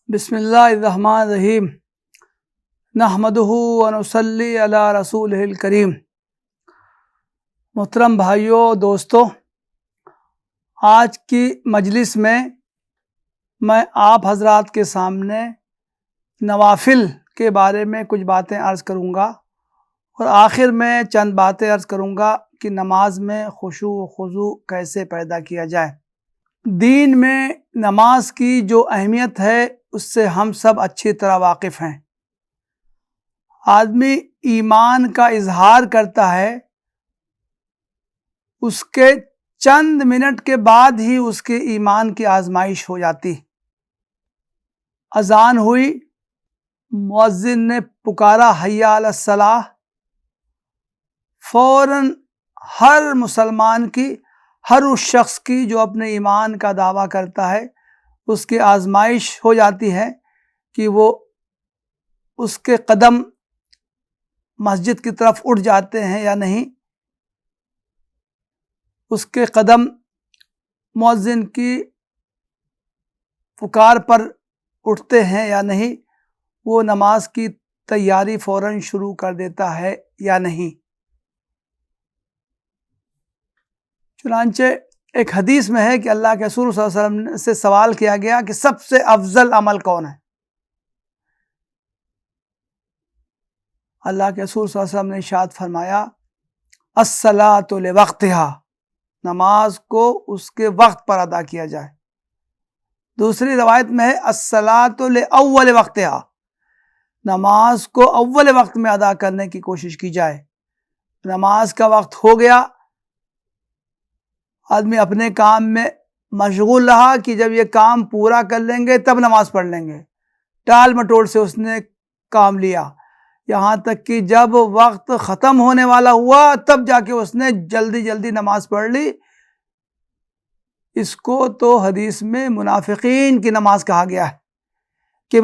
بسم اللہ الرحمن الرحیم نحمدہ ونصلی علی رسولہ الکریم۔ محترم بھائیوں دوستو، آج کی مجلس میں آپ حضرات کے سامنے نوافل کے بارے میں کچھ باتیں عرض کروں گا اور آخر میں چند باتیں عرض کروں گا کہ نماز میں خشوع و خضوع کیسے پیدا کیا جائے۔ دین میں نماز کی جو اہمیت ہے اس سے ہم سب اچھی طرح واقف ہیں۔ آدمی ایمان کا اظہار کرتا ہے، اس کے چند منٹ کے بعد ہی اس کے ایمان کی آزمائش ہو جاتی۔ اذان ہوئی، مؤذن نے پکارا حی علی الصلاۃ، فوراً ہر مسلمان کی، ہر اس شخص کی جو اپنے ایمان کا دعویٰ کرتا ہے، اس کی آزمائش ہو جاتی ہے کہ وہ اس کے قدم مسجد کی طرف اٹھ جاتے ہیں یا نہیں، اس کے قدم مؤذن کی پکار پر اٹھتے ہیں یا نہیں، وہ نماز کی تیاری فوراً شروع کر دیتا ہے یا نہیں۔ چنانچہ ایک حدیث میں ہے کہ اللہ کے رسول صلی اللہ علیہ وسلم سے سوال کیا گیا کہ سب سے افضل عمل کون ہے؟ اللہ کے رسول صلی اللہ علیہ وسلم نے ارشاد فرمایا الصلاۃ لوقتہا، نماز کو اس کے وقت پر ادا کیا جائے۔ دوسری روایت میں ہے الصلاۃ لاول وقتہا، نماز کو اول وقت میں ادا کرنے کی کوشش کی جائے۔ نماز کا وقت ہو گیا، آدمی اپنے کام میں مشغول رہا کہ جب یہ کام پورا کر لیں گے تب نماز پڑھ لیں گے، ٹال مٹول سے اس نے کام لیا، یہاں تک کہ جب وقت ختم ہونے والا ہوا تب جا کے اس نے جلدی جلدی نماز پڑھ لی۔ اس کو تو حدیث میں منافقین کی نماز کہا گیا ہے کہ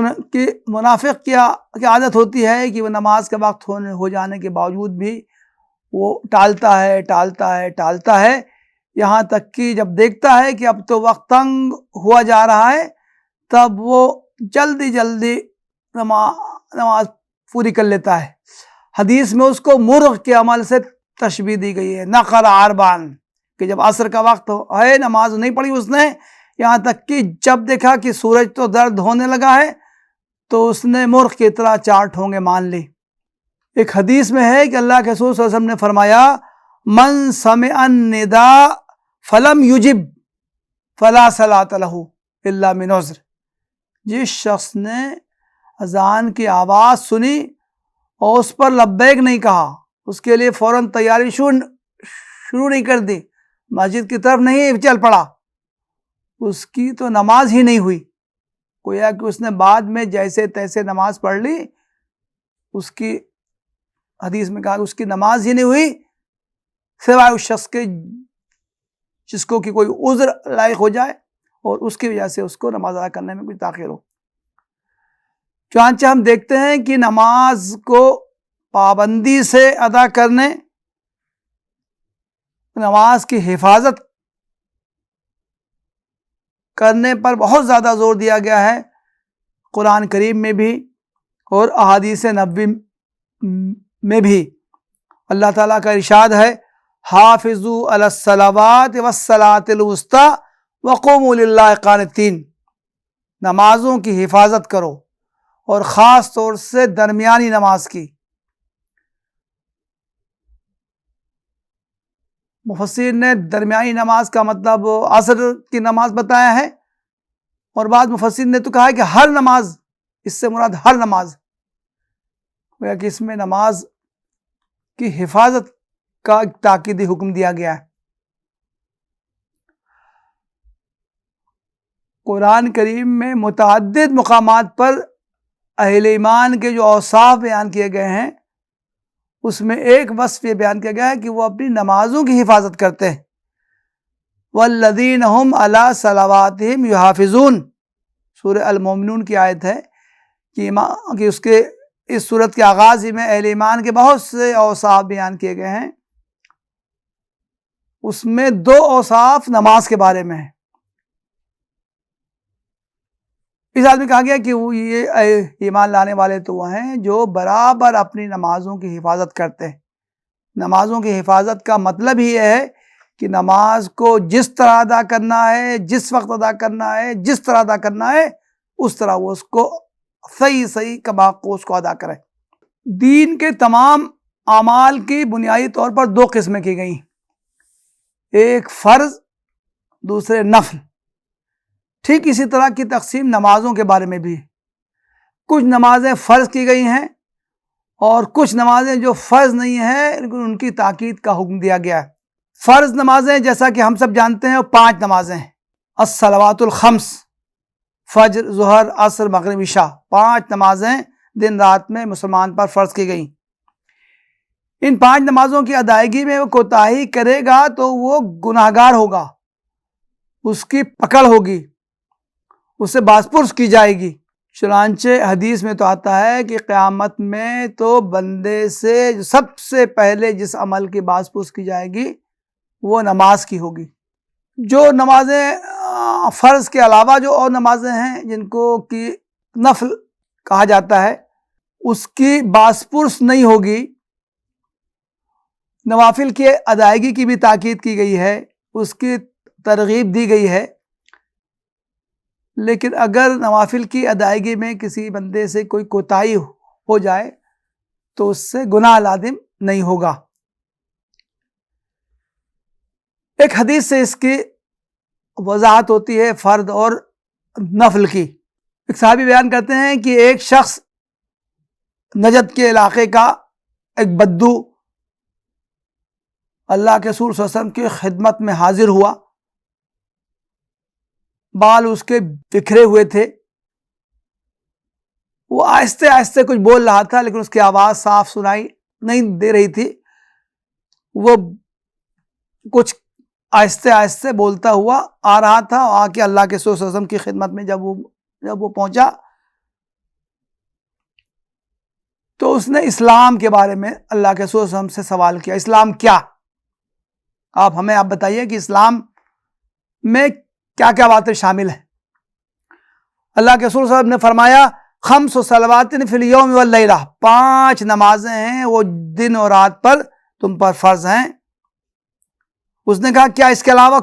منافق کی عادت ہوتی ہے کہ وہ نماز کا وقت ہو جانے کے باوجود بھی وہ ٹالتا ہے یہاں تک کہ جب دیکھتا ہے کہ اب تو وقت تنگ ہوا جا رہا ہے تب وہ جلدی جلدی نماز پوری کر لیتا ہے۔ حدیث میں اس کو مرغ کے عمل سے تشبیہ دی گئی ہے، نقر عربان، کہ جب عصر کا وقت ہے نماز نہیں پڑھی اس نے، یہاں تک کہ جب دیکھا کہ سورج تو درد ہونے لگا ہے تو اس نے مرغ کی طرح 4 ٹھونگے مان لی۔ ایک حدیث میں ہے کہ اللہ کے رسول صلی اللہ علیہ وسلم نے فرمایا من سمع النداء فلم یجب فلا صلاۃ لہ الا من عذر، جس شخص نے اذان کی آواز سنی اور اس پر لبیک نہیں کہا، اس کے لیے فوراً تیاری شروع نہیں کر دی، مسجد کی طرف نہیں چل پڑا، اس کی تو نماز ہی نہیں ہوئی۔ گویا کہ اس نے بعد میں جیسے تیسے نماز پڑھ لی، اس کی حدیث میں کہا کہ اس کی نماز ہی نہیں ہوئی سوائے اس شخص کے جس کو کہ کوئی عذر لاحق ہو جائے اور اس کی وجہ سے اس کو نماز ادا کرنے میں کچھ تاخیر ہو۔ چنانچہ ہم دیکھتے ہیں کہ نماز کو پابندی سے ادا کرنے، نماز کی حفاظت کرنے پر بہت زیادہ زور دیا گیا ہے، قرآن کریم میں بھی اور احادیث نبوی میں بھی۔ اللہ تعالیٰ کا ارشاد ہے حافظوا علی الصلوات والصلاۃ الوسطی وقوموا للہ قانتین، نمازوں کی حفاظت کرو اور خاص طور سے درمیانی نماز کی۔ مفسرین نے درمیانی نماز کا مطلب عصر کی نماز بتایا ہے، اور بعض مفسرین نے تو کہا ہے کہ ہر نماز، اس سے مراد ہر نماز، گویا کہ اس میں نماز کی حفاظت کا تاکیدی حکم دیا گیا ہے۔ قرآن کریم میں متعدد مقامات پر اہل ایمان کے جو اوصاف بیان کیے گئے ہیں اس میں ایک وصف یہ بیان کیا گیا ہے کہ وہ اپنی نمازوں کی حفاظت کرتے ہیں۔ والذین هم علی صلواتہم یحافظون، سورہ المومنون کی آیت ہے کہ اس سورت کے آغاز ہی میں اہل ایمان کے بہت سے اوصاف بیان کیے گئے ہیں، اس میں 2 اوصاف نماز کے بارے میں ہیں۔ اس آدمی کہا گیا کہ وہ یہ ایمان لانے والے تو وہ ہیں جو برابر اپنی نمازوں کی حفاظت کرتے ہیں۔ نمازوں کی حفاظت کا مطلب ہی ہے کہ نماز کو جس طرح ادا کرنا ہے، جس وقت ادا کرنا ہے، جس طرح ادا کرنا ہے، اس طرح وہ اس کو صحیح کما کو اس کو ادا کرے۔ دین کے تمام اعمال کی بنیادی طور پر دو قسمیں کی گئیں، ایک فرض، دوسرے نفل۔ ٹھیک اسی طرح کی تقسیم نمازوں کے بارے میں بھی، کچھ نمازیں فرض کی گئی ہیں اور کچھ نمازیں جو فرض نہیں ہیں لیکن ان کی تاکید کا حکم دیا گیا ہے۔ فرض نمازیں جیسا کہ ہم سب جانتے ہیں وہ 5 نمازیں ہیں، الصلوات الخمس، فجر، ظہر، عصر، مغرب، عشاء، 5 نمازیں دن رات میں مسلمان پر فرض کی گئیں۔ ان 5 نمازوں کی ادائیگی میں وہ کوتاہی کرے گا تو وہ گناہگار ہوگا، اس کی پکڑ ہوگی، اسے بازپرس کی جائے گی۔ چنانچہ حدیث میں تو آتا ہے کہ قیامت میں تو بندے سے سب سے پہلے جس عمل کی بازپرس کی جائے گی وہ نماز کی ہوگی۔ جو نمازیں فرض کے علاوہ جو اور نمازیں ہیں جن کو کہ نفل کہا جاتا ہے، اس کی بازپرس نہیں ہوگی۔ نوافل کی ادائیگی کی بھی تاکید کی گئی ہے، اس کی ترغیب دی گئی ہے، لیکن اگر نوافل کی ادائیگی میں کسی بندے سے کوئی کوتاہی ہو جائے تو اس سے گناہ لازم نہیں ہوگا۔ ایک حدیث سے اس کی وضاحت ہوتی ہے فرض اور نفل کی۔ ایک صحابی بیان کرتے ہیں کہ ایک شخص نجد کے علاقے کا ایک بدو اللہ کے رسول صلی اللہ علیہ وسلم کی خدمت میں حاضر ہوا، بال اس کے بکھرے ہوئے تھے، وہ آہستہ آہستہ کچھ بول رہا تھا لیکن اس کی آواز صاف سنائی نہیں دے رہی تھی۔ وہ کچھ آہستہ آہستہ بولتا ہوا آ رہا تھا، آ کے اللہ کے رسول صلی اللہ علیہ وسلم کی خدمت میں جب وہ پہنچا تو اس نے اسلام کے بارے میں اللہ کے رسول صلی اللہ علیہ وسلم سے سوال کیا، اسلام کیا؟ آپ بتائیے کہ اسلام میں کیا کیا باتیں شامل ہیں؟ اللہ کے رسول صلی اللہ علیہ وسلم نے فرمایا 5 صلوات فی الیوم واللیلہ، 5 نمازیں ہیں وہ دن اور رات پر تم پر فرض ہیں۔ اس نے کہا کیا اس کے علاوہ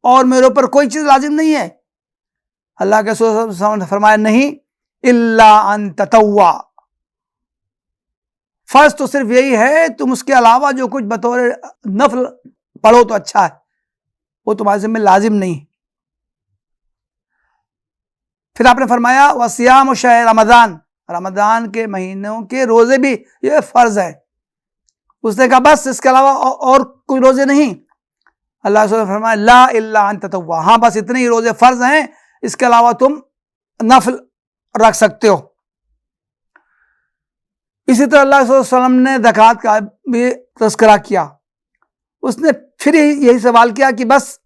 اور میرے اوپر کوئی چیز لازم نہیں ہے؟ اللہ کے رسول صلی اللہ علیہ وسلم نے فرمایا نہیں، الا ان تطوع، فرض تو صرف یہی ہے، تم اس کے علاوہ جو کچھ بطور نفل پڑھو تو اچھا ہے، وہ تمہارے ذمہ لازم نہیں۔ پھر آپ نے فرمایا وصیام شہر رمضان، رمضان کے مہینوں کے روزے بھی یہ فرض ہے۔ اس نے کہا بس اس کے علاوہ اور کوئی روزے نہیں؟ اللہ کے رسول نے فرمایا لا الا ان تطوع، ہاں بس اتنے ہی روزے فرض ہیں، اس کے علاوہ تم نفل رکھ سکتے ہو۔ اسی طرح اللہ صلی اللہ علیہ وسلم نے زکوٰۃ کا بھی تذکرہ کیا۔ اس نے پھر یہی سوال کیا کہ بس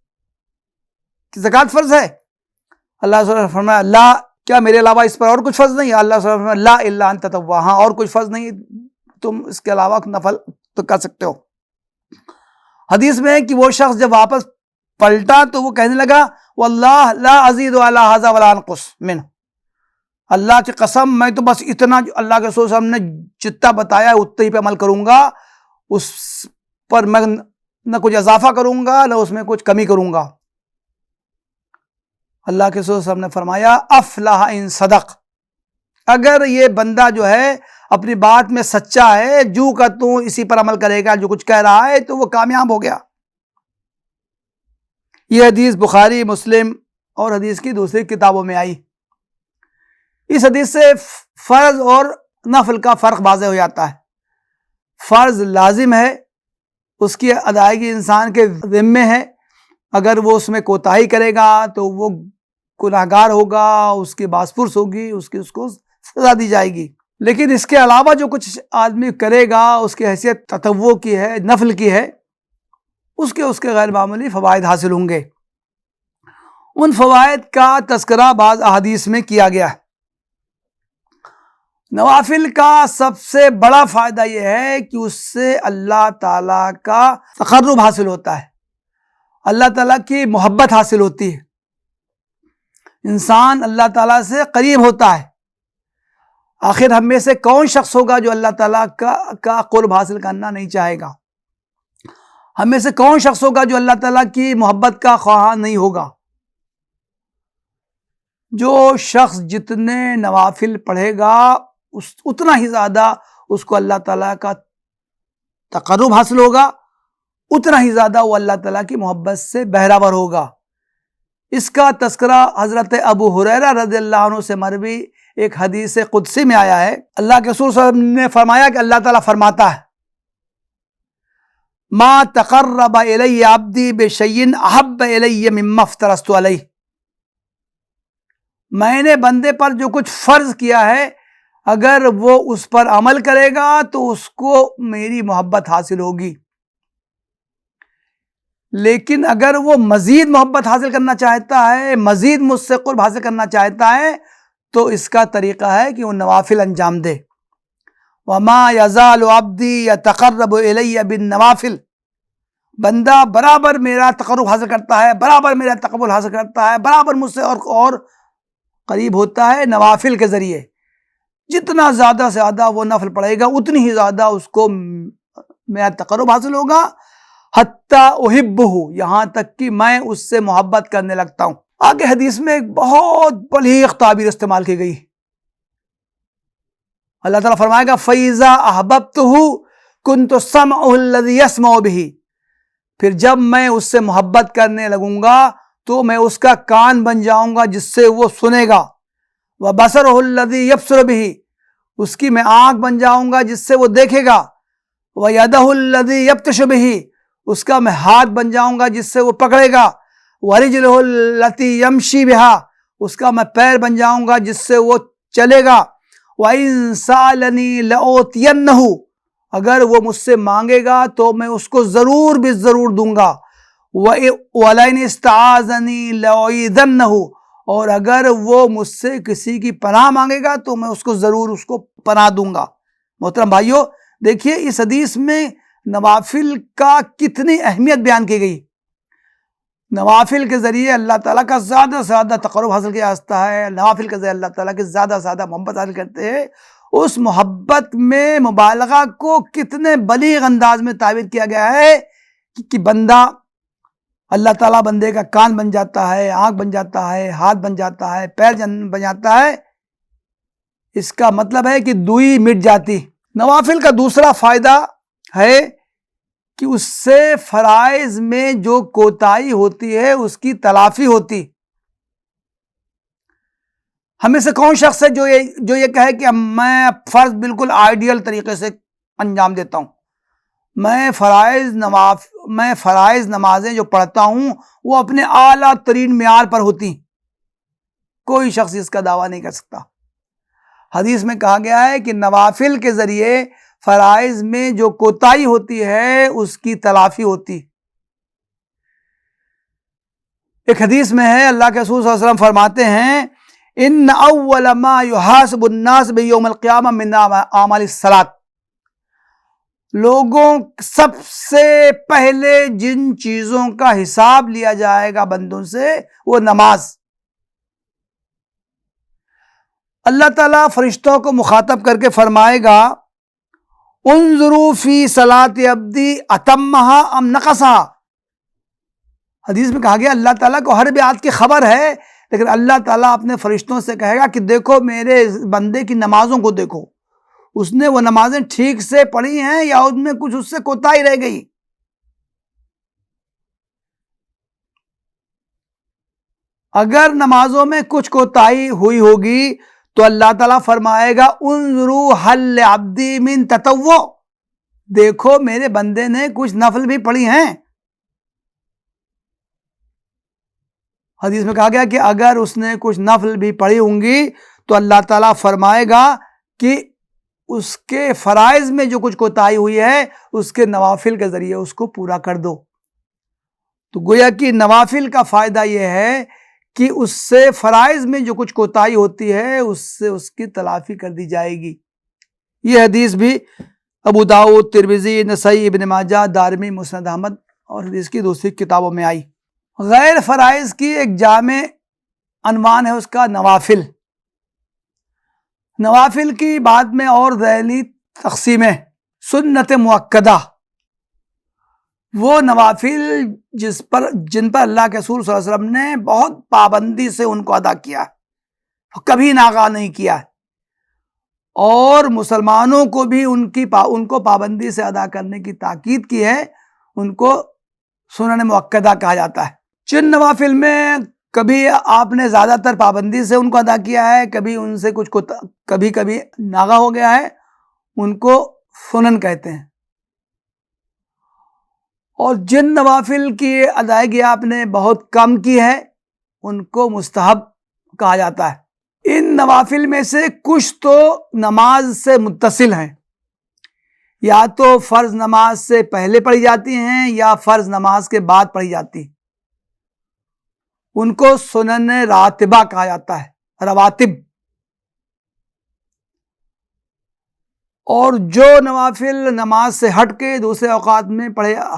زکوٰۃ فرض ہے؟ اللہ صلی اللہ علیہ وسلم نے فرمایا لا، کیا میرے علاوہ اس پر اور کچھ فرض نہیں؟ اللہ صلی اللہ علیہ وسلم لا الا ان تطوع، ہاں اور کچھ فرض نہیں، تم اس کے علاوہ نفل تو کر سکتے ہو۔ حدیث میں ہے کہ وہ شخص جب واپس پلٹا تو وہ کہنے لگا واللہ لا ازید علی ھذا ولا انقص منہ، اللہ کی قسم میں تو بس اتنا جو اللہ کے رسول صلی اللہ علیہ وسلم نے جتنا بتایا اتنے ہی پہ عمل کروں گا، اس پر میں نہ کچھ اضافہ کروں گا نہ اس میں کچھ کمی کروں گا۔ اللہ کے رسول صلی اللہ علیہ وسلم نے فرمایا افلح ان صدق، اگر یہ بندہ جو ہے اپنی بات میں سچا ہے، جو کا تو اسی پر عمل کرے گا جو کچھ کہہ رہا ہے تو وہ کامیاب ہو گیا۔ یہ حدیث بخاری، مسلم اور حدیث کی دوسری کتابوں میں آئی۔ اس حدیث سے فرض اور نفل کا فرق واضح ہو جاتا ہے۔ فرض لازم ہے، اس کی ادائیگی انسان کے ذمے ہے، اگر وہ اس میں کوتاہی کرے گا تو وہ گناہگار ہوگا، اس کی بازپرس ہوگی، اس کو سزا دی جائے گی۔ لیکن اس کے علاوہ جو کچھ آدمی کرے گا اس کی حیثیت تطوع کی ہے، نفل کی ہے، اس کے غیر معمولی فوائد حاصل ہوں گے۔ ان فوائد کا تذکرہ بعض احادیث میں کیا گیا ہے۔ نوافل کا سب سے بڑا فائدہ یہ ہے کہ اس سے اللہ تعالیٰ کا تقرب حاصل ہوتا ہے، اللہ تعالیٰ کی محبت حاصل ہوتی ہے۔ انسان اللہ تعالیٰ سے قریب ہوتا ہے. آخر ہم میں سے کون شخص ہوگا جو اللہ تعالیٰ کا قرب حاصل کرنا نہیں چاہے گا؟ ہم میں سے کون شخص ہوگا جو اللہ تعالیٰ کی محبت کا خواہاں نہیں ہوگا؟ جو شخص جتنے نوافل پڑھے گا اتنا ہی زیادہ اس کو اللہ تعالیٰ کا تقرب حاصل ہوگا، اتنا ہی زیادہ وہ اللہ تعالیٰ کی محبت سے بہرہور ہوگا. اس کا تذکرہ حضرت ابو ہریرہ رضی اللہ عنہ سے مروی ایک حدیث قدسی میں آیا ہے. اللہ کے رسول صلی اللہ علیہ وسلم نے فرمایا کہ اللہ تعالیٰ فرماتا ہے ما تقرب الی عبدی بشیء احب الی مما افترضت علیہ. میں نے بندے پر جو کچھ فرض کیا ہے اگر وہ اس پر عمل کرے گا تو اس کو میری محبت حاصل ہوگی، لیکن اگر وہ مزید محبت حاصل کرنا چاہتا ہے، مزید مجھ سے قرب حاصل کرنا چاہتا ہے تو اس کا طریقہ ہے کہ وہ نوافل انجام دے. وَمَا يَزَالُ عَبْدِي يَتَقَرَّبُ إِلَيَّ بِالنَّوَافِلِ. بندہ برابر میرا تقرب حاصل کرتا ہے، برابر میرا تقبل حاصل کرتا ہے، برابر مجھ سے اور قریب ہوتا ہے نوافل کے ذریعے. جتنا زیادہ سے زیادہ وہ نفل پڑھے گا اتنی ہی زیادہ اس کو میرا تقرب حاصل ہوگا. حتیٰ احبہ، یہاں تک کہ میں اس سے محبت کرنے لگتا ہوں. آگے حدیث میں ایک بہت بلیغ تعبیر استعمال کی گئی. اللہ تعالیٰ فرمائے گا فَإِذَا أَحْبَبْتُهُ كُنْتُ سَمْعُهُ الَّذِي يَسْمَعُ بِهِ. پھر جب میں اس سے محبت کرنے لگوں گا تو میں اس کا کان بن جاؤں گا جس سے وہ سنے گا. وَبَصَرُهُ الَّذِي يَبْصُرُ بِهِ. اس کی میں آنکھ بن جاؤں گا جس سے وہ دیکھے گا. وَيَدَهُ الَّذِي يَبْطِشُ بِهِ. اس کا میں ہاتھ بن جاؤں گا جس سے وہ پکڑے گا. وَرِجْلُهُ الَّتِي يَمْشِي بِهَا. اس کا میں پیر بن جاؤں گا جس سے وہ چلے گا. وَإِن سَأَلَنِي لَأُعْطِيَنَّهُ. اگر وہ مجھ سے مانگے گا تو میں اس کو ضرور بھی ضرور دوں گا. وَلَئِنِ اسْتَعَاذَنِي لَأُعِيذَنَّهُ. اور اگر وہ مجھ سے کسی کی پناہ مانگے گا تو میں اس کو ضرور اس کو پناہ دوں گا. محترم بھائیو، دیکھیے اس حدیث میں نوافل کا کتنی اہمیت بیان کی گئی. نوافل کے ذریعے اللہ تعالیٰ کا زیادہ سے زیادہ تقرب حاصل کیا جاتا ہے. نوافل کے ذریعے اللہ تعالیٰ کے زیادہ سے زیادہ محبت حاصل کرتے ہیں. اس محبت میں مبالغہ کو کتنے بلیغ انداز میں تعبیر کیا گیا ہے کہ بندہ اللہ تعالیٰ بندے کا کان بن جاتا ہے، آنکھ بن جاتا ہے، ہاتھ بن جاتا ہے، پیر بن جاتا ہے. اس کا مطلب ہے کہ دوئی مٹ جاتی. نوافل کا دوسرا فائدہ ہے کہ اس سے فرائض میں جو کوتاہی ہوتی ہے اس کی تلافی ہوتی. ہمیں سے کون شخص ہے جو یہ کہے کہ میں فرض بالکل آئیڈیل طریقے سے انجام دیتا ہوں، میں فرائض نمازیں جو پڑھتا ہوں وہ اپنے اعلیٰ ترین معیار پر ہوتی. کوئی شخص اس کا دعویٰ نہیں کر سکتا. حدیث میں کہا گیا ہے کہ نوافل کے ذریعے فرائض میں جو کوتاہی ہوتی ہے اس کی تلافی ہوتی. ایک حدیث میں ہے اللہ کے رسول صلی اللہ علیہ وسلم فرماتے ہیں ان اول ما يحاسب الناس بیوم القیامہ من اعمال الصلاۃ. لوگوں سب سے پہلے جن چیزوں کا حساب لیا جائے گا بندوں سے وہ نماز. اللہ تعالیٰ فرشتوں کو مخاطب کر کے فرمائے گا انظروا فی صلاۃ عبدی اتمہا ام نقصہا. حدیث میں کہا گیا اللہ تعالیٰ کو ہر بات کی خبر ہے، لیکن اللہ تعالیٰ اپنے فرشتوں سے کہے گا کہ دیکھو میرے بندے کی نمازوں کو دیکھو، اس نے وہ نمازیں ٹھیک سے پڑھی ہیں یا ان میں کچھ اس سے کوتاہی رہ گئی. اگر نمازوں میں کچھ کوتاہی ہوئی ہوگی تو اللہ تعالیٰ فرمائے گا انظروا هل لعبدی من تطوع. دیکھو میرے بندے نے کچھ نفل بھی پڑھی ہیں. حدیث میں کہا گیا کہ اگر اس نے کچھ نفل بھی پڑھی ہوں گی تو اللہ تعالیٰ فرمائے گا کہ اس کے فرائض میں جو کچھ کوتاہی ہوئی ہے اس کے نوافل کے ذریعے اس کو پورا کر دو. تو گویا کہ نوافل کا فائدہ یہ ہے کہ اس سے فرائض میں جو کچھ کوتاہی ہوتی ہے اس سے اس کی تلافی کر دی جائے گی. یہ حدیث بھی ابو داؤد، ترمذی، نسائی، ابن ماجہ، دارمی، مسند احمد اور حدیث کی دوسری کتابوں میں آئی. غیر فرائض کی ایک جامع عنوان ہے اس کا نوافل. نوافل کی بعد میں اور ذیلی تقسیمیں. سنت مؤکدہ، وہ نوافل جن پر اللہ کے رسول صلی اللہ علیہ وسلم نے بہت پابندی سے ان کو ادا کیا، کبھی ناغہ نہیں کیا، اور مسلمانوں کو بھی ان کو پابندی سے ادا کرنے کی تاکید کی ہے. ان کو سنن مؤکدہ کہا جاتا ہے. جن نوافل میں کبھی آپ نے زیادہ تر پابندی سے ان کو ادا کیا ہے، کبھی ان سے کبھی ناغہ ہو گیا ہے، ان کو سنن کہتے ہیں. اور جن نوافل کی ادائیگی آپ نے بہت کم کی ہے ان کو مستحب کہا جاتا ہے. ان نوافل میں سے کچھ تو نماز سے متصل ہیں، یا تو فرض نماز سے پہلے پڑھی جاتی ہیں یا فرض نماز کے بعد پڑھی جاتی ہیں. ان کو سنن راتبہ کہا جاتا ہے، رواتب. اور جو نوافل نماز سے ہٹ کے دوسرے اوقات میں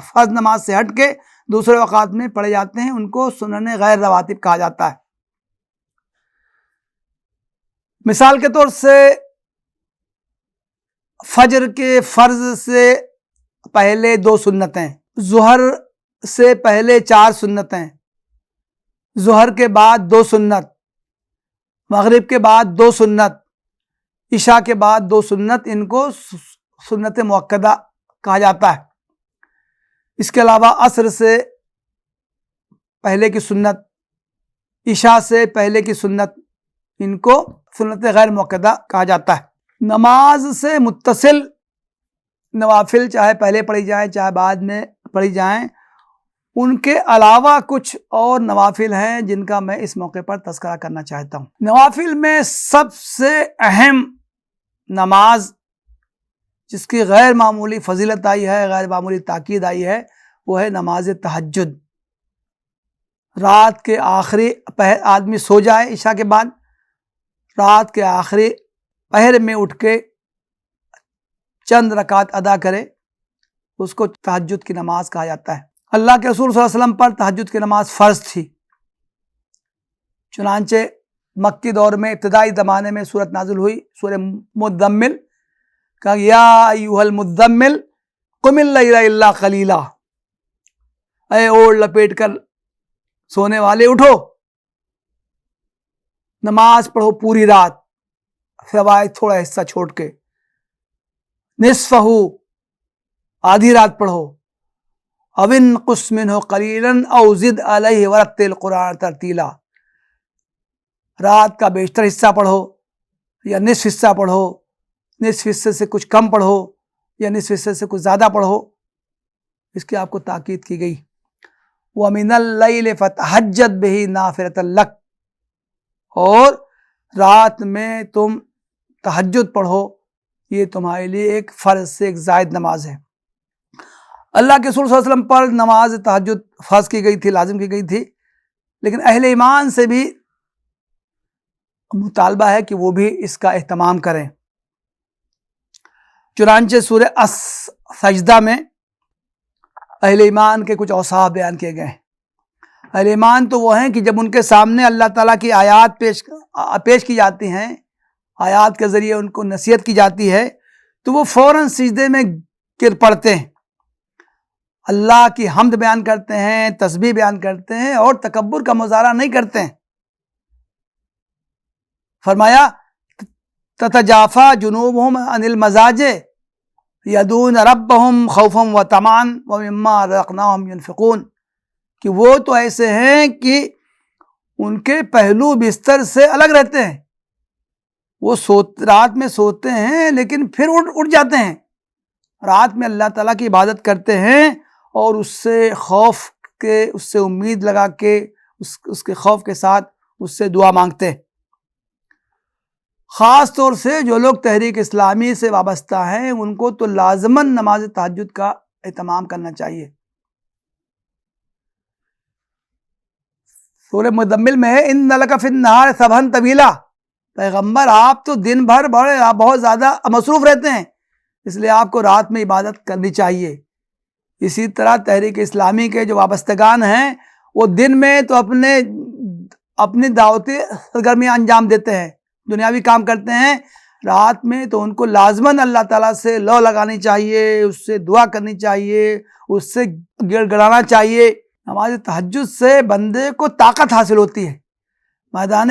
فرض نماز سے ہٹ کے دوسرے اوقات میں پڑھے جاتے ہیں ان کو سنن غیر رواتب کہا جاتا ہے. مثال کے طور سے فجر کے فرض سے پہلے 2 سنتیں، ظہر سے پہلے 4 سنتیں، ظہر کے بعد 2 سنت، مغرب کے بعد 2 سنت، عشاء کے بعد 2 سنت، ان کو سنت مؤکدہ کہا جاتا ہے. اس کے علاوہ عصر سے پہلے کی سنت، عشاء سے پہلے کی سنت، ان کو سنت غیر مؤکدہ کہا جاتا ہے. نماز سے متصل نوافل چاہے پہلے پڑھی جائیں چاہے بعد میں پڑھی جائیں، ان کے علاوہ کچھ اور نوافل ہیں جن کا میں اس موقع پر تذکرہ کرنا چاہتا ہوں. نوافل میں سب سے اہم نماز جس کی غیر معمولی فضیلت آئی ہے، غیر معمولی تاکید آئی ہے، وہ ہے نماز تہجد. رات کے آخری پہر آدمی سو جائے عشاء کے بعد، رات کے آخری پہر میں اٹھ کے چند رکعت ادا کرے، اس کو تہجد کی نماز کہا جاتا ہے. اللہ کے رسول صلی اللہ علیہ وسلم پر تہجد کی نماز فرض تھی، چنانچہ مکی دور میں ابتدائی زمانے میں سورت نازل ہوئی، سورہ مدمل، کہا یا ایھا المدمل قم اللیل الا قلیلا، اے اوڑھ لپیٹ کر سونے والے اٹھو، نماز پڑھو پوری رات سوائے تھوڑا حصہ چھوڑ کے، نصفہ، آدھی رات پڑھو، او انقص منہ قلیلا او زد علیہ ورتل قرآن ترتیلا، رات کا بیشتر حصہ پڑھو یا نصف حصہ پڑھو، نصف حصے سے کچھ کم پڑھو یا نصف حصے سے کچھ زیادہ پڑھو، اس کی آپ کو تاکید کی گئی. وَمِنَ اللَّيْلِ فَتَہجد بِہ نافلۃ لک، اور رات میں تم تہجد پڑھو، یہ تمہارے لیے ایک فرض سے ایک زائد نماز ہے. اللہ کے رسول صلی اللہ علیہ وسلم پر نماز تہجد فرض کی گئی تھی، لازم کی گئی تھی، لیکن اہل ایمان سے بھی مطالبہ ہے کہ وہ بھی اس کا اہتمام کریں. چنانچہ سورہ سجدہ میں اہل ایمان کے کچھ اوصاف بیان کیے گئے ہیں. اہل ایمان تو وہ ہیں کہ جب ان کے سامنے اللہ تعالیٰ کی آیات پیش کی جاتی ہیں، آیات کے ذریعے ان کو نصیحت کی جاتی ہے، تو وہ فوراً سجدے میں گر پڑتے ہیں، اللہ کی حمد بیان کرتے ہیں، تسبیح بیان کرتے ہیں، اور تکبر کا مظاہرہ نہیں کرتے ہیں. فرمایا تتجافا جنوبہم عن المضاجع یدعون ربہم خوفا وطمعا ومما رزقناہم ینفقون، کہ وہ تو ایسے ہیں کہ ان کے پہلو بستر سے الگ رہتے ہیں، وہ رات میں سوتے ہیں لیکن پھر اٹھ جاتے ہیں، رات میں اللہ تعالیٰ کی عبادت کرتے ہیں اور اس سے خوف کے، اس سے امید لگا کے، اس کے خوف کے ساتھ اس سے دعا مانگتے ہیں. خاص طور سے جو لوگ تحریک اسلامی سے وابستہ ہیں ان کو تو لازماً نماز تہجد کا اہتمام کرنا چاہیے. سورہ مدمل میں ہے ان لک فی النہار سبحا طویلا، پیغمبر آپ تو دن بھر بہت زیادہ مصروف رہتے ہیں، اس لیے آپ کو رات میں عبادت کرنی چاہیے. اسی طرح تحریک اسلامی کے جو وابستگان ہیں وہ دن میں تو اپنی دعوتی سرگرمیاں انجام دیتے ہیں، دنیاوی کام کرتے ہیں رات میں، تو ان کو لازماً اللہ تعالیٰ سے لو لگانی چاہیے، اس سے دعا کرنی چاہیے، اس سے گڑ گڑانا چاہیے۔ نماز تہجد سے بندے کو طاقت حاصل ہوتی ہے، میدان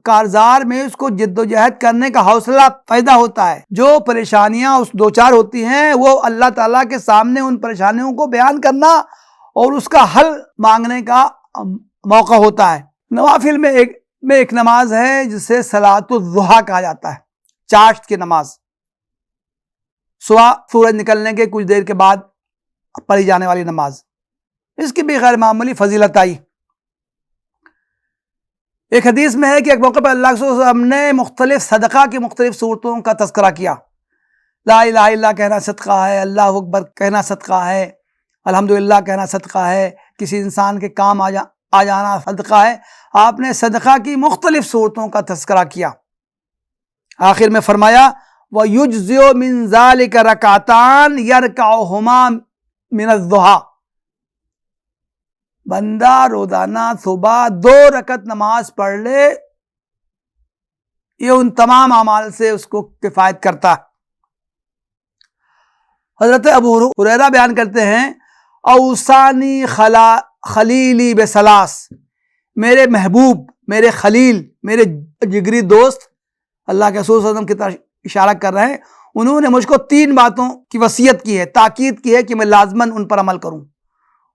کارزار میں اس کو جد و جہد کرنے کا حوصلہ پیدا ہوتا ہے۔ جو پریشانیاں اس دوچار ہوتی ہیں وہ اللہ تعالیٰ کے سامنے ان پریشانیوں کو بیان کرنا اور اس کا حل مانگنے کا موقع ہوتا ہے۔ نوافل میں ایک نماز ہے جسے صلاۃ الضحیٰ کہا جاتا ہے، چاشت کی نماز، صبح سورج نکلنے کے کچھ دیر کے بعد پڑھی جانے والی نماز، اس کی بھی غیر معمولی فضیلت آئی۔ ایک حدیث میں ہے کہ ایک موقع پر اللہ صلی اللہ علیہ وسلم نے مختلف صدقہ کی مختلف صورتوں کا تذکرہ کیا۔ لا الہ الا اللہ کہنا صدقہ ہے، اللہ اکبر کہنا صدقہ ہے، الحمدللہ کہنا صدقہ ہے، کسی انسان کے کام آ جانا صدقہ ہے۔ آپ نے صدقہ کی مختلف صورتوں کا تذکرہ کیا، آخر میں فرمایا وَيُجْزِئُ مِن ذَلِكَ رَكَعَتَانِ يَرْكَعُهُمَا مِنَ الضُّحَىٰ، بندہ روزانہ صبح 2 رکعت نماز پڑھ لے، یہ ان تمام اعمال سے اس کو کفایت کرتا ہے۔ حضرت ابو ہریرہ بیان کرتے ہیں اوصانی خلیلی بثلاث، میرے محبوب، میرے خلیل، میرے جگری دوست اللہ کے رسول صلی اللہ علیہ وسلم کی طرف اشارہ کر رہے ہیں، انہوں نے مجھ کو 3 باتوں کی وصیت کی ہے، تاکید کی ہے کہ میں لازماً ان پر عمل کروں۔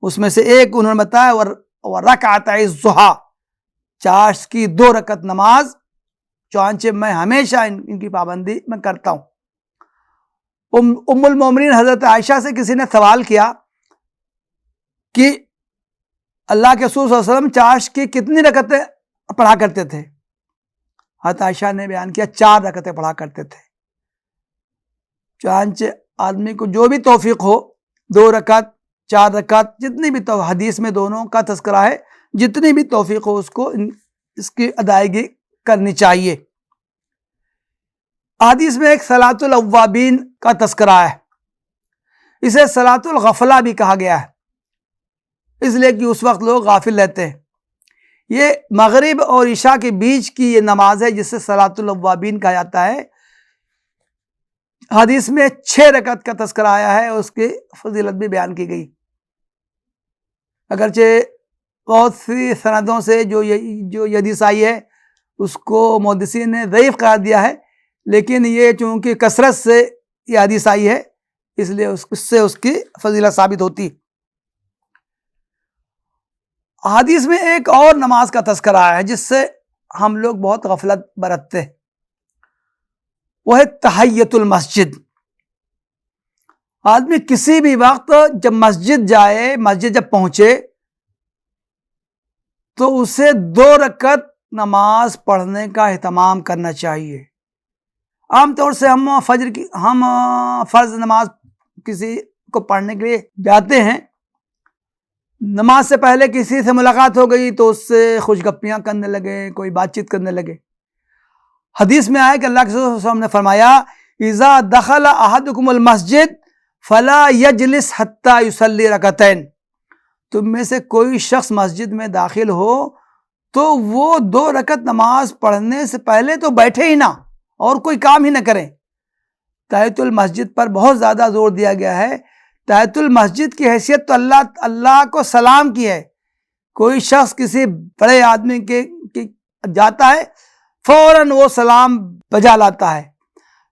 اس میں سے ایک انہوں نے بتایا وَرَكَعَتَيِ الضُّحَىٰ، چاشت کی 2 رکعت نماز، چنانچہ میں ہمیشہ ان کی پابندی میں کرتا ہوں۔ ام المومنین حضرت عائشہ سے کسی نے سوال کیا کہ اللہ کے رسول صلی اللہ علیہ وسلم چاشت کی کتنی رکعتیں پڑھا کرتے تھے؟ حضرت عائشہ نے بیان کیا 4 رکعتیں پڑھا کرتے تھے۔ چنانچہ آدمی کو جو بھی توفیق ہو، 2 رکعت 4 رکعت جتنی بھی حدیث میں دونوں کا تذکرہ ہے، جتنی بھی توفیق ہو اس کو اس کی ادائیگی کرنی چاہیے۔ حدیث میں ایک صلاۃ الاوابین کا تذکرہ ہے، اسے صلاۃ الغفلہ بھی کہا گیا ہے، اس لیے کہ اس وقت لوگ غافل رہتے ہیں۔ یہ مغرب اور عشاء کے بیچ کی یہ نماز ہے جسے صلاۃ الاوابین کہا جاتا ہے۔ حدیث میں 6 رکعت کا تذکرہ آیا ہے، اس کی فضیلت بھی بیان کی گئی، اگرچہ بہت سی سندوں سے جو حدیث آئی ہے اس کو محدثین نے ضعیف قرار دیا ہے، لیکن یہ چونکہ کثرت سے یہ حدیث آئی ہے اس لیے اس سے اس کی فضیلت ثابت ہوتی۔ حدیث میں ایک اور نماز کا تذکرہ ہے جس سے ہم لوگ بہت غفلت برتتے ہیں، وہ ہے تحیۃ المسجد۔ آدمی کسی بھی وقت جب مسجد جائے، مسجد جب پہنچے تو اسے 2 رکعت نماز پڑھنے کا اہتمام کرنا چاہیے۔ عام طور سے ہم فرض نماز کسی کو پڑھنے کے لیے جاتے ہیں، نماز سے پہلے کسی سے ملاقات ہو گئی تو اس سے خوش گپیاں کرنے لگے، کوئی بات چیت کرنے لگے۔ حدیث میں آیا کہ اللہ کے رسول صلی اللہ علیہ وسلم نے فرمایا اذا دخل احدکم المسجد فلا یجلس حتی یصلی رکعتین، تم میں سے کوئی شخص مسجد میں داخل ہو تو وہ 2 رکعت نماز پڑھنے سے پہلے تو بیٹھے ہی نہ اور کوئی کام ہی نہ کریں۔ تحیۃ المسجد پر بہت زیادہ زور دیا گیا ہے۔ تحیۃ المسجد کی حیثیت تو اللہ کو سلام کی ہے۔ کوئی شخص کسی بڑے آدمی کے جاتا ہے فوراً وہ سلام بجا لاتا ہے۔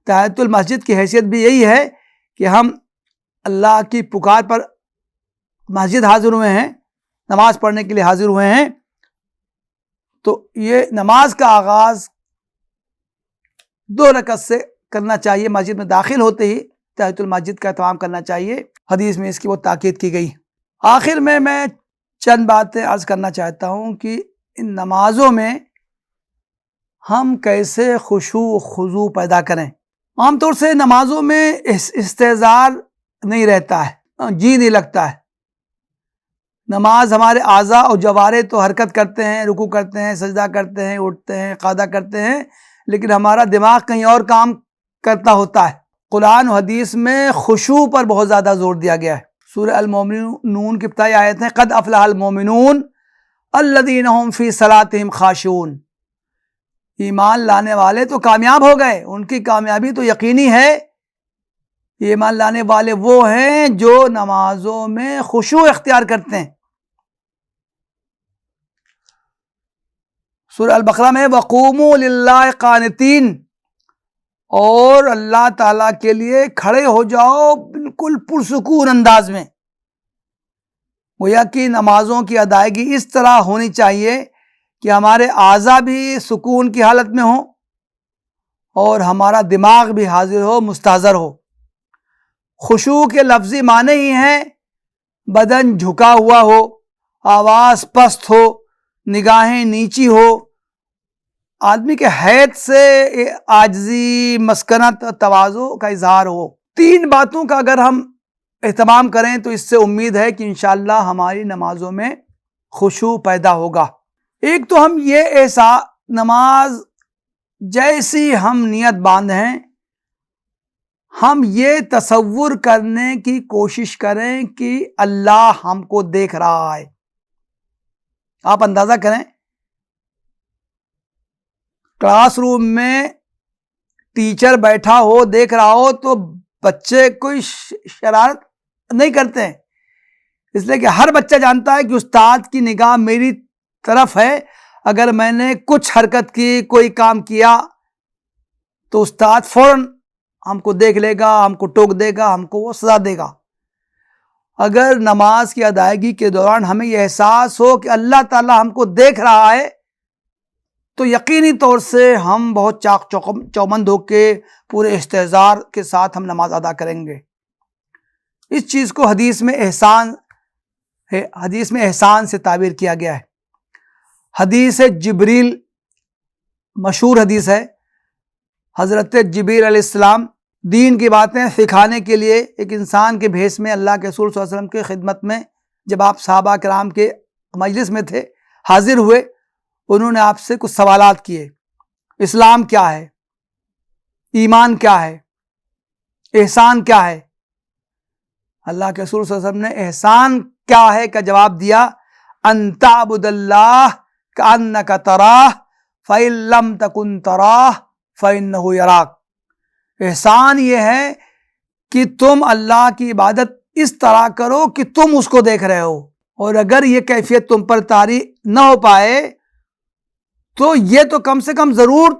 تحیۃ المسجد کی حیثیت بھی یہی ہے کہ ہم اللہ کی پکار پر مسجد حاضر ہوئے ہیں، نماز پڑھنے کے لیے حاضر ہوئے ہیں، تو یہ نماز کا آغاز 2 رکعت سے کرنا چاہیے۔ مسجد میں داخل ہوتے ہی تحیۃ المسجد کا اہتمام کرنا چاہیے، حدیث میں اس کی وہ تاکید کی گئی۔ آخر میں چند باتیں عرض کرنا چاہتا ہوں کہ ان نمازوں میں ہم کیسے خشوع و خضوع پیدا کریں۔ عام طور سے نمازوں میں استحضار نہیں رہتا ہے، جی نہیں لگتا ہے۔ نماز ہمارے اعضاء اور جوارح تو حرکت کرتے ہیں، رکوع کرتے ہیں، سجدہ کرتے ہیں، اٹھتے ہیں، قعدہ کرتے ہیں، لیکن ہمارا دماغ کہیں اور کام کرتا ہوتا ہے۔ قرآن و حدیث میں خشوع پر بہت زیادہ زور دیا گیا ہے۔ سورہ المومنون کی ابتدائی آیت ہے قد افلح المومنون الذین هم فی صلاتہم خاشعون، ایمان لانے والے تو کامیاب ہو گئے، ان کی کامیابی تو یقینی ہے۔ ایمان لانے والے وہ ہیں جو نمازوں میں خشوع اختیار کرتے ہیں۔ سورہ البقرہ میں وقوموا للہ قانتین، اور اللہ تعالیٰ کے لیے کھڑے ہو جاؤ بالکل پرسکون انداز میں۔ گویا کہ نمازوں کی ادائیگی اس طرح ہونی چاہیے کہ ہمارے اعضاء بھی سکون کی حالت میں ہوں اور ہمارا دماغ بھی حاضر ہو، مستحضر ہو۔ خشوع کے لفظی معنی ہی ہیں بدن جھکا ہوا ہو، آواز پست ہو، نگاہیں نیچی ہو، آدمی کے حیث سے عاجزی، مسکنت، تواضع کا اظہار ہو۔ تین باتوں کا اگر ہم اہتمام کریں تو اس سے امید ہے کہ انشاءاللہ ہماری نمازوں میں خشوع پیدا ہوگا۔ ایک تو ہم یہ نماز جیسی ہم نیت باندھیں، ہم یہ تصور کرنے کی کوشش کریں کہ اللہ ہم کو دیکھ رہا ہے۔ آپ اندازہ کریں، کلاس روم میں ٹیچر بیٹھا ہو، دیکھ رہا ہو، تو بچے کوئی شرارت نہیں کرتے ہیں، اس لیے کہ ہر بچہ جانتا ہے کہ استاد کی نگاہ میری طرف ہے۔ اگر میں نے کچھ حرکت کی، کوئی کام کیا، تو استاد فوراً ہم کو دیکھ لے گا، ہم کو ٹوک دے گا، ہم کو وہ سزا دے گا۔ اگر نماز کی ادائیگی کے دوران ہمیں یہ احساس ہو کہ اللہ تعالیٰ ہم کو دیکھ رہا ہے، تو یقینی طور سے ہم بہت چاق چوبند ہو کے پورے استحضار کے ساتھ ہم نماز ادا کریں گے۔ اس چیز کو حدیث میں احسان سے تعبیر کیا گیا ہے۔ حدیث جبریل، مشہور حدیث ہے، حضرت جبریل علیہ السلام دین کی باتیں سکھانے کے لیے ایک انسان کے بھیس میں اللہ کے رسول صلی اللہ علیہ وسلم کی خدمت میں، جب آپ صحابہ کرام کے مجلس میں تھے، حاضر ہوئے، انہوں نے آپ سے کچھ سوالات کیے۔ اسلام کیا ہے؟ ایمان کیا ہے؟ احسان کیا ہے؟ اللہ کے رسول صلی اللہ علیہ وسلم نے احسان کیا ہے کا جواب دیا، ان تعبد اللہ کأنک تراہ فإن لم تکن تراہ فإنہ یراک۔ احسان یہ ہے کہ تم اللہ کی عبادت اس طرح کرو کہ تم اس کو دیکھ رہے ہو، اور اگر یہ کیفیت تم پر طاری نہ ہو پائے تو یہ تو کم سے کم ضرور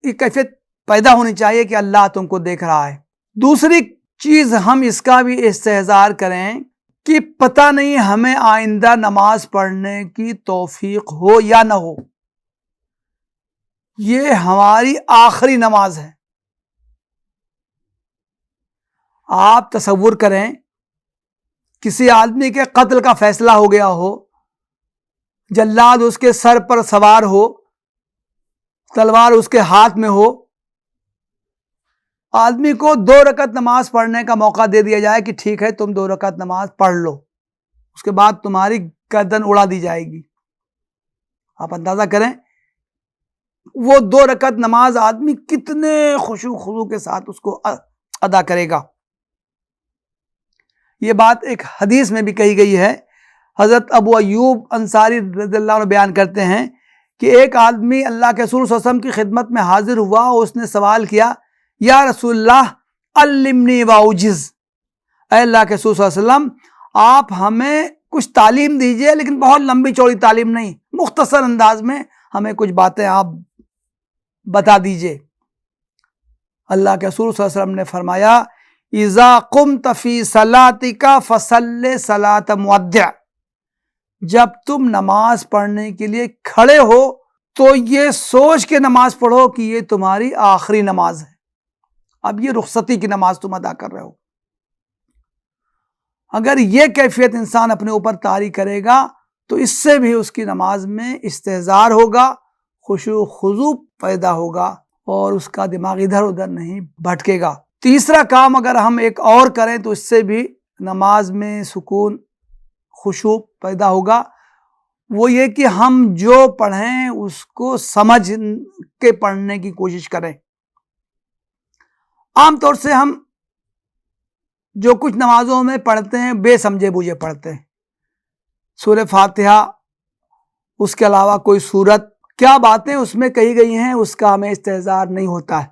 یہ کیفیت پیدا ہونی چاہیے کہ اللہ تم کو دیکھ رہا ہے۔ دوسری چیز ہم اس کا بھی استحضار کریں کہ پتہ نہیں ہمیں آئندہ نماز پڑھنے کی توفیق ہو یا نہ ہو، یہ ہماری آخری نماز ہے۔ آپ تصور کریں کسی آدمی کے قتل کا فیصلہ ہو گیا ہو، جلاد اس کے سر پر سوار ہو، تلوار اس کے ہاتھ میں ہو، آدمی کو 2 رکعت نماز پڑھنے کا موقع دے دیا جائے کہ ٹھیک ہے تم 2 رکعت نماز پڑھ لو، اس کے بعد تمہاری گردن اڑا دی جائے گی۔ آپ اندازہ کریں وہ 2 رکعت نماز آدمی کتنے خشوع خضوع کے ساتھ اس کو ادا کرے گا۔ یہ بات ایک حدیث میں بھی کہی گئی ہے۔ حضرت ابو ایوب انصاری رضی اللہ عنہ بیان کرتے ہیں کہ ایک آدمی اللہ کے رسول صلی اللہ علیہ وسلم کی خدمت میں حاضر ہوا اور اس نے سوال کیا، یا رسول اللہ علمنی واعجز، اے اللہ کے رسول صلی اللہ علیہ وسلم آپ ہمیں کچھ تعلیم دیجئے، لیکن بہت لمبی چوڑی تعلیم نہیں، مختصر انداز میں ہمیں کچھ باتیں آپ بتا دیجئے۔ اللہ کے رسول صلی اللہ علیہ وسلم نے فرمایا، اذا قمت فی صلاتک فصل صلاۃ مودع، جب تم نماز پڑھنے کے لیے کھڑے ہو تو یہ سوچ کے نماز پڑھو کہ یہ تمہاری آخری نماز ہے، اب یہ رخصتی کی نماز تم ادا کر رہے ہو۔ اگر یہ کیفیت انسان اپنے اوپر طاری کرے گا تو اس سے بھی اس کی نماز میں استحضار ہوگا، خشوع خضوع پیدا ہوگا اور اس کا دماغ ادھر ادھر نہیں بھٹکے گا۔ تیسرا کام اگر ہم ایک اور کریں تو اس سے بھی نماز میں سکون، خشوع پیدا ہوگا، وہ یہ کہ ہم جو پڑھیں اس کو سمجھ کے پڑھنے کی کوشش کریں۔ عام طور سے ہم جو کچھ نمازوں میں پڑھتے ہیں بے سمجھے بوجھے پڑھتے ہیں۔ سورہ فاتحہ اس کے علاوہ کوئی صورت، کیا باتیں اس میں کہی گئی ہیں اس کا ہمیں استحضار نہیں ہوتا ہے،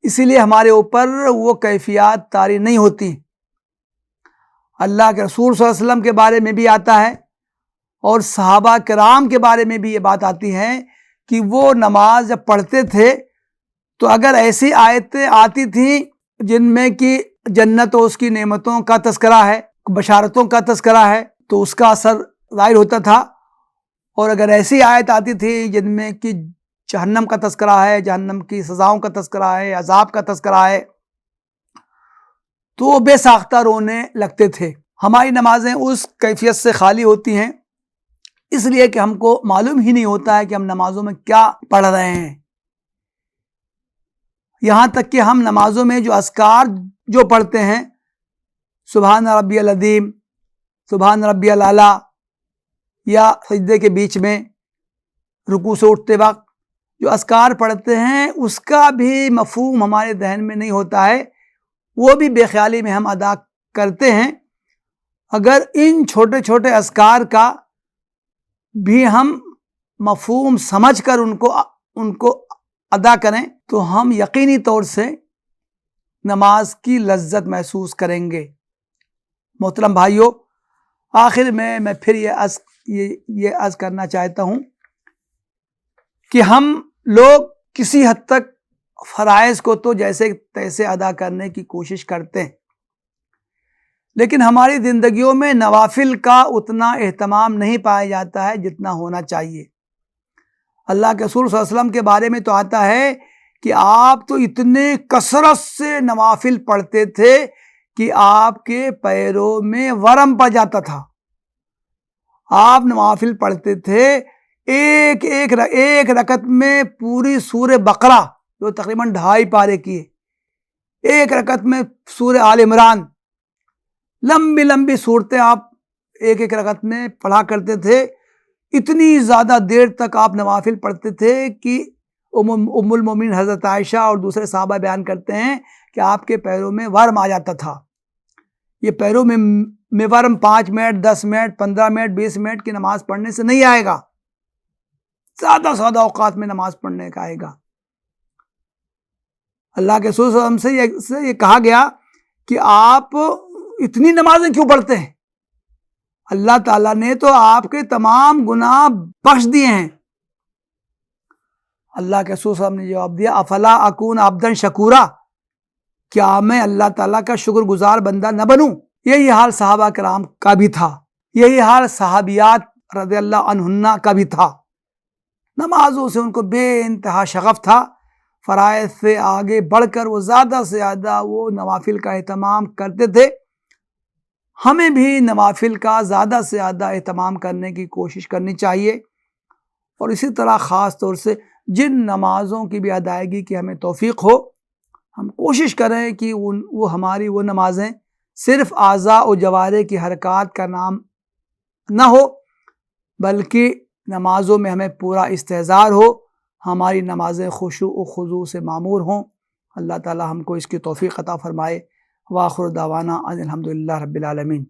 اسی لیے ہمارے اوپر وہ کیفیات طاری نہیں ہوتی۔ اللہ کے رسول صلی اللہ علیہ وسلم کے بارے میں بھی آتا ہے اور صحابہ کرام کے بارے میں بھی یہ بات آتی ہے کہ وہ نماز جب پڑھتے تھے تو اگر ایسی آیتیں آتی تھیں جن میں کہ جنت و اس کی نعمتوں کا تذکرہ ہے، بشارتوں کا تذکرہ ہے، تو اس کا اثر ظاہر ہوتا تھا، اور اگر ایسی آیت آتی تھی جن میں کہ جہنم کا تذکرہ ہے، جہنم کی سزاؤں کا تذکرہ ہے، عذاب کا تذکرہ ہے، تو وہ بے ساختہ رونے لگتے تھے۔ ہماری نمازیں اس کیفیت سے خالی ہوتی ہیں اس لیے کہ ہم کو معلوم ہی نہیں ہوتا ہے کہ ہم نمازوں میں کیا پڑھ رہے ہیں۔ یہاں تک کہ ہم نمازوں میں جو اذکار جو پڑھتے ہیں، سبحان ربی العظیم، سبحان ربی الاعلیٰ، یا سجدے کے بیچ میں رکوع سے اٹھتے وقت جو اذکار پڑھتے ہیں، اس کا بھی مفہوم ہمارے ذہن میں نہیں ہوتا ہے، وہ بھی بے خیالی میں ہم ادا کرتے ہیں۔ اگر ان چھوٹے چھوٹے اذکار کا بھی ہم مفہوم سمجھ کر ان کو ادا کریں تو ہم یقینی طور سے نماز کی لذت محسوس کریں گے۔ محترم بھائیوں، آخر میں پھر یہ عرض کرنا چاہتا ہوں کہ ہم لوگ کسی حد تک فرائض کو تو جیسے تیسے ادا کرنے کی کوشش کرتے ہیں، لیکن ہماری زندگیوں میں نوافل کا اتنا اہتمام نہیں پایا جاتا ہے جتنا ہونا چاہیے۔ اللہ کے رسول صلی اللہ علیہ وسلم کے بارے میں تو آتا ہے کہ آپ تو اتنے کثرت سے نوافل پڑھتے تھے کہ آپ کے پیروں میں ورم پڑ جاتا تھا۔ آپ نوافل پڑھتے تھے، ایک رکعت میں پوری سورہ بقرہ جو تقریباً 2.5 پارے کی ہے، ایک رکعت میں سورہ آل عمران، لمبی لمبی صورتیں آپ ایک رکعت میں پڑھا کرتے تھے۔ اتنی زیادہ دیر تک آپ نوافل پڑھتے تھے کہ ام المومنین حضرت عائشہ اور دوسرے صحابہ بیان کرتے ہیں کہ آپ کے پیروں میں ورم آ جاتا تھا۔ یہ پیروں میں ورم 5 منٹ 10 منٹ 15 منٹ 20 منٹ کی نماز پڑھنے سے نہیں آئے گا، زیادہ اوقات میں نماز پڑھنے کا آئے گا۔ اللہ کے رسول صلی اللہ علیہ وسلم سے یہ کہا گیا کہ آپ اتنی نمازیں کیوں پڑھتے ہیں؟ اللہ تعالیٰ نے تو آپ کے تمام گناہ بخش دیے ہیں۔ اللہ کے رسول صلی اللہ علیہ وسلم نے جواب دیا، افلا اکون عبدا شکورا، کیا میں اللہ تعالیٰ کا شکر گزار بندہ نہ بنوں؟ یہی حال صحابہ کرام کا بھی تھا، یہی حال صحابیات رضی اللہ عنہن کا بھی تھا۔ نمازوں سے ان کو بے انتہا شغف تھا، فرائض سے آگے بڑھ کر وہ زیادہ سے زیادہ وہ نوافل کا اہتمام کرتے تھے۔ ہمیں بھی نوافل کا زیادہ سے زیادہ اہتمام کرنے کی کوشش کرنی چاہیے، اور اسی طرح خاص طور سے جن نمازوں کی بھی ادائیگی کی ہمیں توفیق ہو، ہم کوشش کریں کہ ہماری وہ نمازیں صرف اعضاء و جوارح کی حرکات کا نام نہ ہو، بلکہ نمازوں میں ہمیں پورا استحضار ہو، ہماری نمازیں خشوع و خضوع سے معمور ہوں۔ اللہ تعالی ہم کو اس کی توفیق عطا فرمائے۔ وآخر دعوانا ان الحمدللہ رب العالمین۔